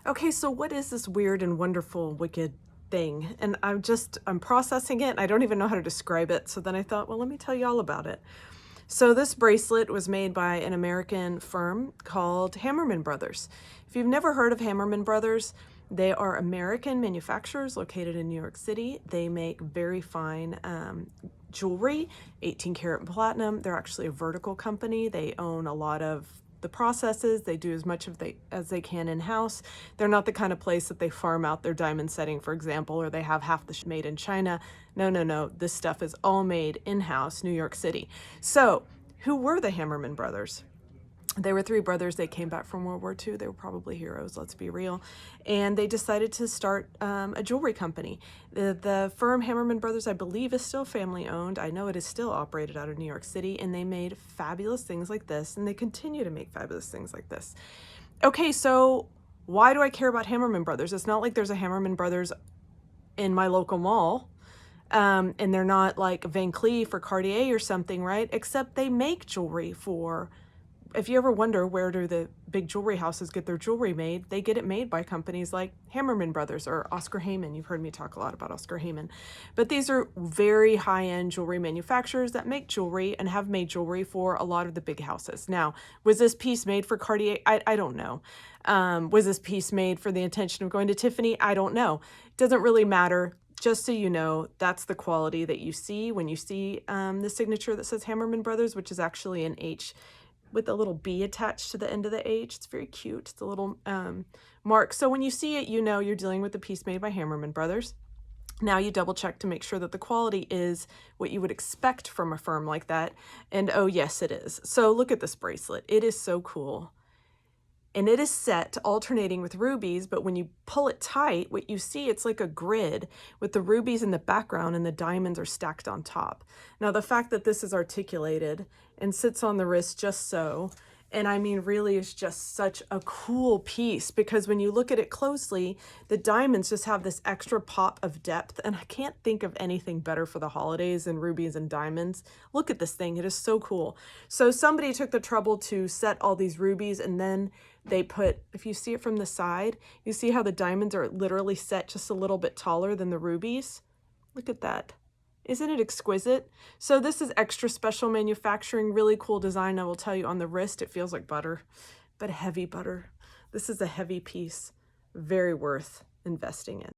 Okay, so what is this weird and wonderful, wicked thing? And I'm processing it. I don't even know how to describe it. So then I thought, well, let me tell you all about it. So this bracelet was made by an American firm called Hammerman Brothers. If you've never heard of Hammerman Brothers, they are American manufacturers located in New York City. They make very fine jewelry, 18 karat platinum. They're actually a vertical company. They own a lot of the processes. They do as much as they can in-house. They're not the kind of place that they farm out their diamond setting, for example, or they have half the made in China. No, no, no. This stuff is all made in-house, New York City. So who were the Hammerman brothers? They were three brothers. They came back from World War II. They were probably heroes, let's be real. And they decided to start a jewelry company. The firm Hammerman Brothers, I believe, is still family owned. I know it is still operated out of New York City, and they made fabulous things like this, and they continue to make fabulous things like this. Okay, so why do I care about Hammerman Brothers? It's not like there's a Hammerman Brothers in my local mall. And they're not like Van Cleef or Cartier or something, right? Except they make jewelry for, if you ever wonder where do the big jewelry houses get their jewelry made, they get it made by companies like Hammerman Brothers or Oscar Heyman. You've heard me talk a lot about Oscar Heyman. But these are very high-end jewelry manufacturers that make jewelry and have made jewelry for a lot of the big houses. Now, was this piece made for Cartier? I don't know. Was this piece made for the intention of going to Tiffany? I don't know. It doesn't really matter. Just so you know, that's the quality that you see when you see the signature that says Hammerman Brothers, which is actually an H with a little B attached to the end of the H. It's very cute. It's a little mark. So when you see it, you know you're dealing with a piece made by Hammerman Brothers. Now you double check to make sure that the quality is what you would expect from a firm like that. And oh yes, it is. So look at this bracelet. It is so cool. And it is set alternating with rubies, but when you pull it tight, what you see, it's like a grid with the rubies in the background and the diamonds are stacked on top. Now, the fact that this is articulated and sits on the wrist just so, and I mean, really is just such a cool piece because when you look at it closely, the diamonds just have this extra pop of depth, and I can't think of anything better for the holidays than rubies and diamonds. Look at this thing. It is so cool. So somebody took the trouble to set all these rubies, and then they put, if you see it from the side, you see how the diamonds are literally set just a little bit taller than the rubies? Look at that. Isn't it exquisite? So this is extra special manufacturing, really cool design. I will tell you, on the wrist, it feels like butter, but heavy butter. This is a heavy piece, very worth investing in.